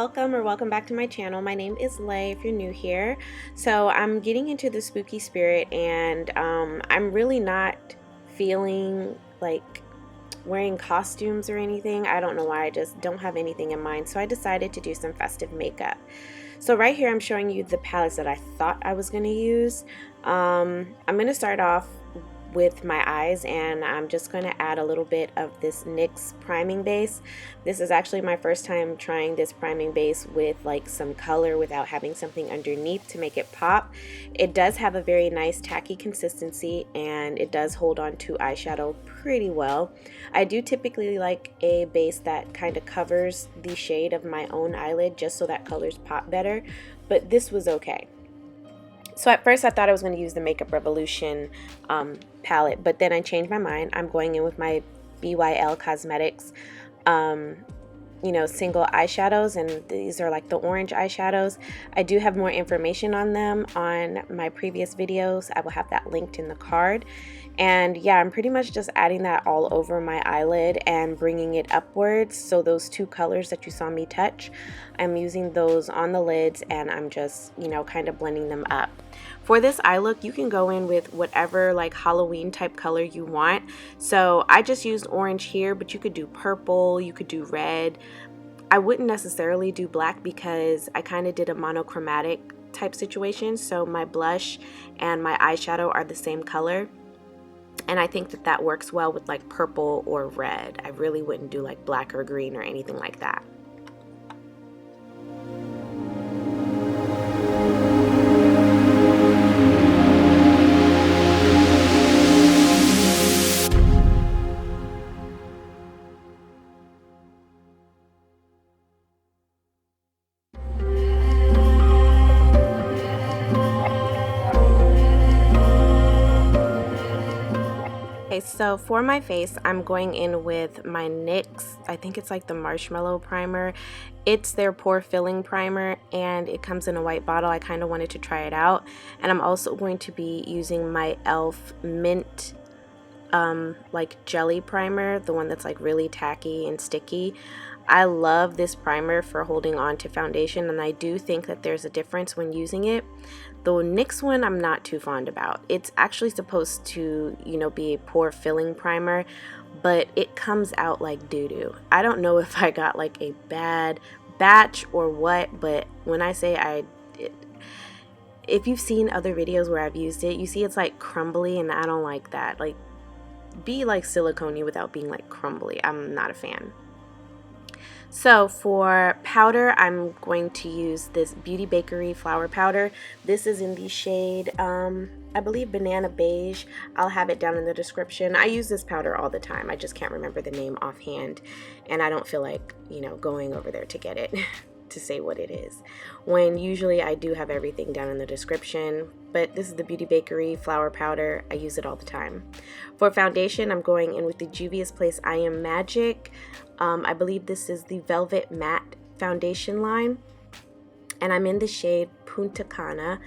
welcome or welcome back to my channel. My name is Lay if you're new here. So I'm getting into the spooky spirit, and I'm really not feeling like wearing costumes or anything. I don't know why, I just don't have anything in mind. So I decided to do some festive makeup. So right here I'm showing you the palettes that I thought I was going to use. I'm going to start off with my eyes, and I'm just going to add a little bit of this NYX priming base. This is actually my first time trying this priming base with like some color without having something underneath to make it pop. It does have a very nice tacky consistency, and it does hold on to eyeshadow pretty well. I do typically like a base that kind of covers the shade of my own eyelid just so that colors pop better, but this was okay. So at first I thought I was going to use the Makeup Revolution palette, but then I changed my mind. I'm going in with my BYL Cosmetics, single eyeshadows, and these are like the orange eyeshadows. I do have more information on them on my previous videos. I will have that linked in the card. And yeah, I'm pretty much just adding that all over my eyelid and bringing it upwards. So those two colors that you saw me touch, I'm using those on the lids, and I'm just, kind of blending them up. For this eye look, you can go in with whatever like Halloween type color you want. So I just used orange here, but you could do purple, you could do red. I wouldn't necessarily do black because I kind of did a monochromatic type situation. So my blush and my eyeshadow are the same color. And I think that that works well with like purple or red. I really wouldn't do like black or green or anything like that. Okay, so for my face, I'm going in with my NYX, I think it's like the Marshmallow Primer. It's their pore filling primer, and it comes in a white bottle. I kind of wanted to try it out. And I'm also going to be using my e.l.f. Mint like jelly primer, the one that's like really tacky and sticky. I love this primer for holding on to foundation, and I do think that there's a difference when using it. The NYX one I'm not too fond about. It's actually supposed to, be a pore filling primer, but it comes out like doo-doo. I don't know if I got like a bad batch or what, but when I say if you've seen other videos where I've used it, you see it's like crumbly, and I don't like that. Like, be like silicone-y without being like crumbly. I'm not a fan. So for powder, I'm going to use this Beauty Bakery flower powder. This is in the shade, I believe, Banana Beige. I'll have it down in the description. I use this powder all the time. I just can't remember the name offhand, and I don't feel like, going over there to get it to say what it is, when usually I do have everything down in the description. But this is the Beauty Bakery flower powder. I use it all the time. For foundation, I'm going in with the Juvia's Place I Am Magic. I believe this is the Velvet Matte foundation line, and I'm in the shade Punta Cana.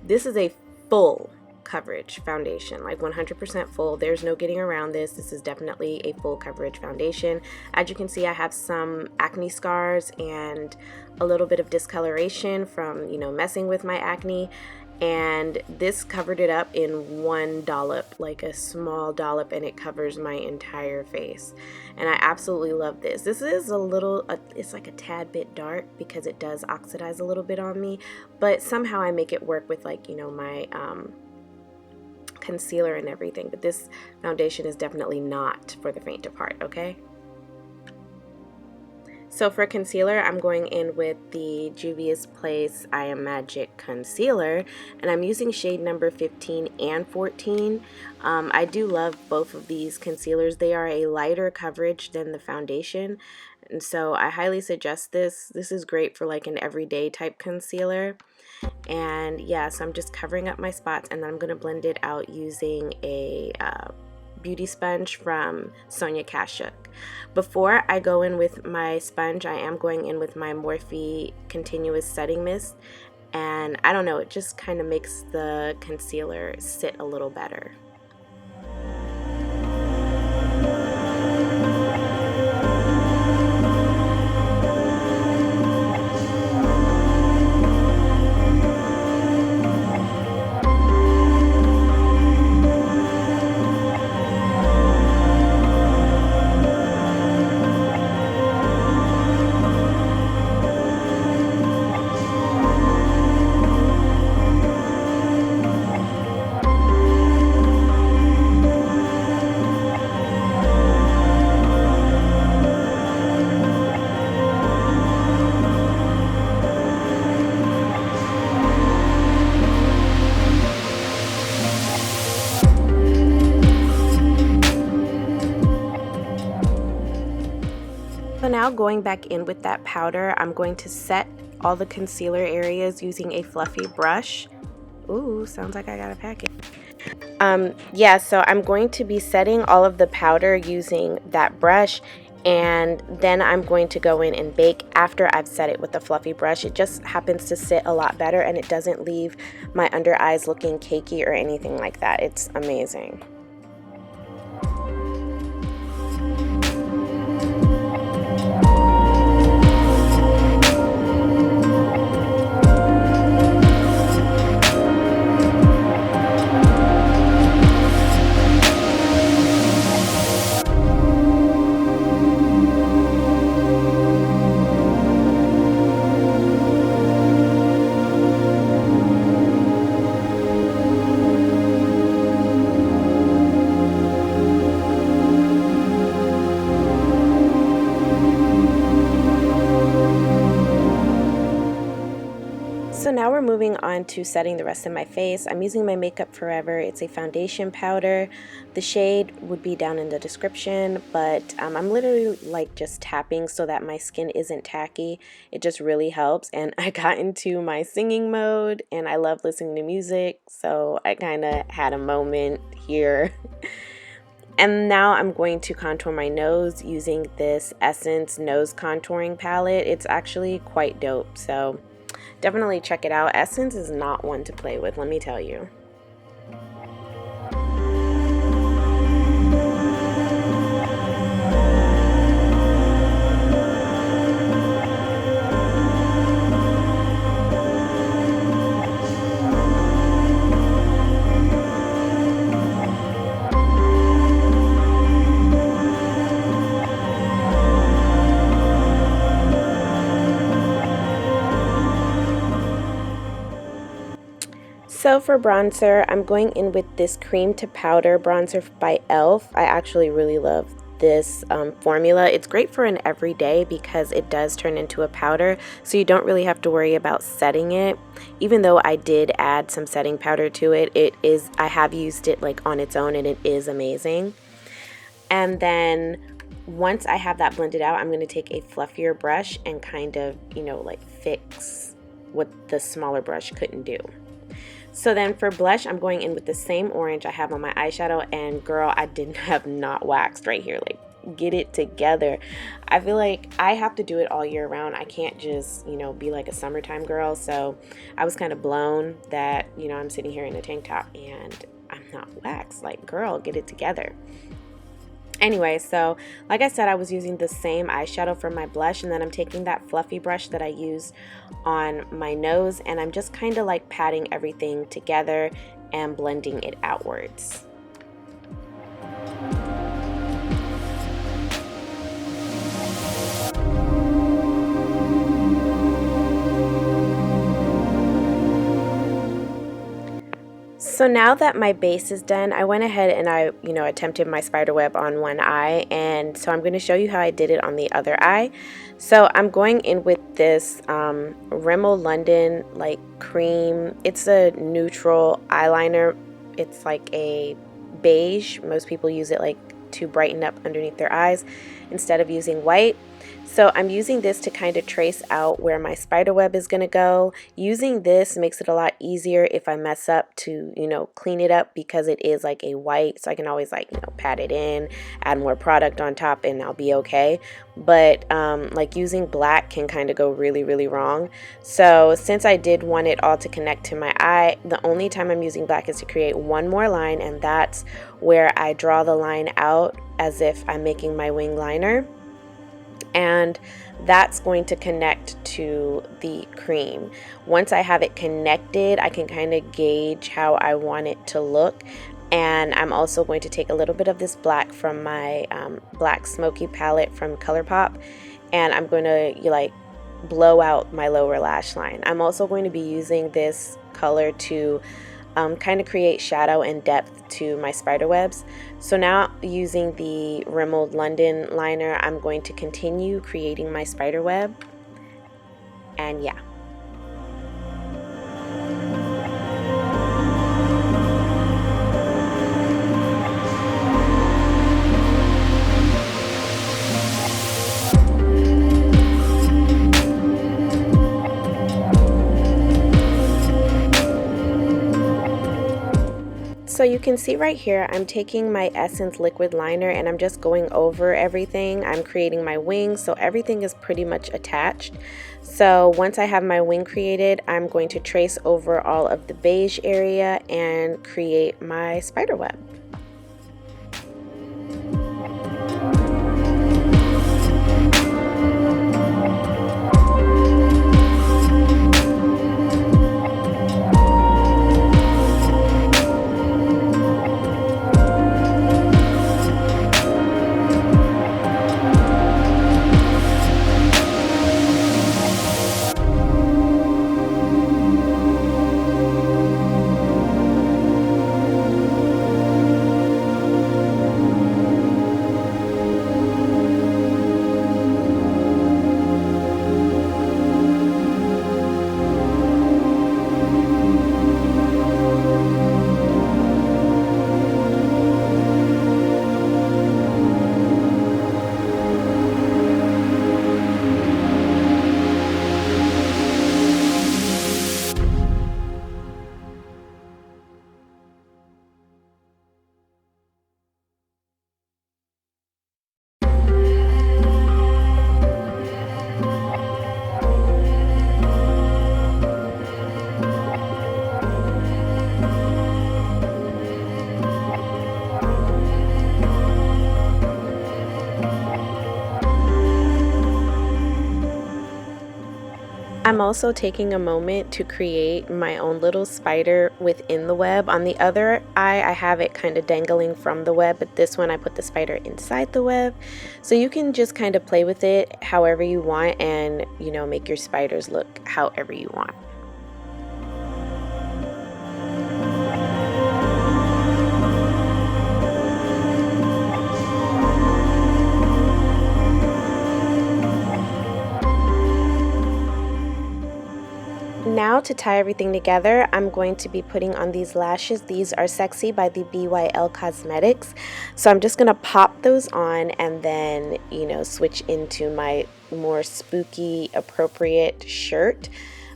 This is a full coverage foundation, like 100% full. There's no getting around this. This is definitely a full coverage foundation. As you can see, I have some acne scars and a little bit of discoloration from, messing with my acne. And this covered it up in one dollop, like a small dollop, and it covers my entire face. And I absolutely love this. This is it's like a tad bit dark because it does oxidize a little bit on me, but somehow I make it work with like, my concealer and everything. But this foundation is definitely not for the faint of heart, okay? So for concealer, I'm going in with the Juvia's Place I Am Magic concealer, and I'm using shade number 15 and 14. I do love both of these concealers. They are a lighter coverage than the foundation, and so I highly suggest this. This is great for like an everyday type concealer. And yeah, so I'm just covering up my spots, and then I'm going to blend it out using a beauty sponge from Sonia Kashuk. Before I go in with my sponge, I am going in with my Morphe Continuous Setting Mist, and I don't know, it just kind of makes the concealer sit a little better. So now going back in with that powder, I'm going to set all the concealer areas using a fluffy brush. Ooh, sounds like I got a packet. Yeah, so I'm going to be setting all of the powder using that brush, and then I'm going to go in and bake after I've set it with the fluffy brush. It just happens to sit a lot better, and it doesn't leave my under eyes looking cakey or anything like that. It's amazing. So now we're moving on to setting the rest of my face. I'm using my Makeup Forever. It's a foundation powder. The shade would be down in the description, but I'm literally like just tapping so that my skin isn't tacky. It just really helps. And I got into my singing mode and I love listening to music, so I kind of had a moment here. And now I'm going to contour my nose using this Essence Nose Contouring Palette. It's actually quite dope, so definitely check it out. Essence is not one to play with, let me tell you. So for bronzer, I'm going in with this cream to powder bronzer by e.l.f. I actually really love this formula. It's great for an everyday because it does turn into a powder, so you don't really have to worry about setting it. Even though I did add some setting powder to it, I have used it like on its own and it is amazing. And then once I have that blended out, I'm going to take a fluffier brush and kind of, like fix what the smaller brush couldn't do. So then for blush, I'm going in with the same orange I have on my eyeshadow, and girl, I didn't have not waxed right here. Like, get it together. I feel like I have to do it all year round. I can't just, be like a summertime girl. So I was kind of blown that, I'm sitting here in a tank top and I'm not waxed. Like, girl, get it together. Anyway, so like I said, I was using the same eyeshadow for my blush, and then I'm taking that fluffy brush that I used on my nose, and I'm just kind of like patting everything together and blending it outwards. So now that my base is done, I went ahead and I, attempted my spider web on one eye, and so I'm going to show you how I did it on the other eye. So I'm going in with this Rimmel London like cream. It's a neutral eyeliner. It's like a beige. Most people use it like to brighten up underneath their eyes instead of using white. So I'm using this to kind of trace out where my spider web is going to go. Using this makes it a lot easier if I mess up to, clean it up, because it is like a white. So I can always like, pat it in, add more product on top, and I'll be okay. But like using black can kind of go really, really wrong. So since I did want it all to connect to my eye, the only time I'm using black is to create one more line, and that's where I draw the line out as if I'm making my wing liner. And that's going to connect to the cream. Once I have it connected, I can kind of gauge how I want it to look. And I'm also going to take a little bit of this black from my Black Smoky palette from ColourPop, and I'm going to like blow out my lower lash line. I'm also going to be using this color to kind of create shadow and depth to my spider webs. So now, using the Rimmel London liner, I'm going to continue creating my spider web. And yeah. So you can see right here, I'm taking my Essence liquid liner and I'm just going over everything. I'm creating my wings, so everything is pretty much attached. So once I have my wing created, I'm going to trace over all of the beige area and create my spider web. I'm also taking a moment to create my own little spider within the web. On the other eye, I have it kind of dangling from the web, but this one I put the spider inside the web. So you can just kind of play with it however you want and, you know, make your spiders look however you want. Now to tie everything together, I'm going to be putting on these lashes. These are Sexy by the BYL Cosmetics. So I'm just going to pop those on and then, you know, switch into my more spooky appropriate shirt.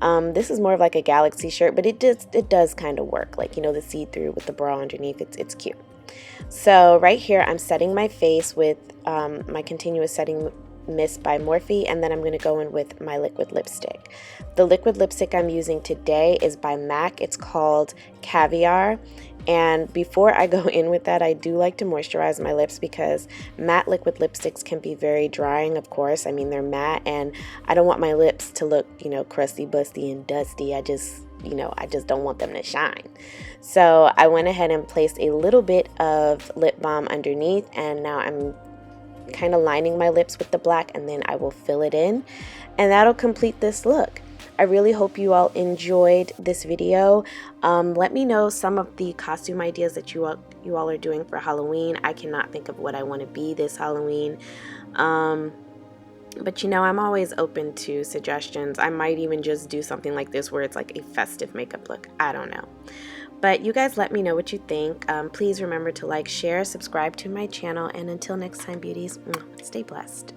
This is more of like a galaxy shirt, but it does kind of work. Like, you know, the see-through with the bra underneath, it's cute. So right here, I'm setting my face with my Continuous Setting Mist by Morphe, and then I'm going to go in with my liquid lipstick. The liquid lipstick I'm using today is by MAC. It's called Caviar. And before I go in with that, I do like to moisturize my lips because matte liquid lipsticks can be very drying, of course. I mean, they're matte, and I don't want my lips to look, you know, crusty, busty, and dusty. I just don't want them to shine. So I went ahead and placed a little bit of lip balm underneath, and now I'm kind of lining my lips with the black, and then I will fill it in, and that'll complete this look. I really hope you all enjoyed this video. Let me know some of the costume ideas that you all are doing for Halloween. I cannot think of what I want to be this Halloween. But you know, I'm always open to suggestions. I might even just do something like this where it's like a festive makeup look. I don't know. But you guys let me know what you think. Please remember to like, share, subscribe to my channel, and until next time, beauties, stay blessed.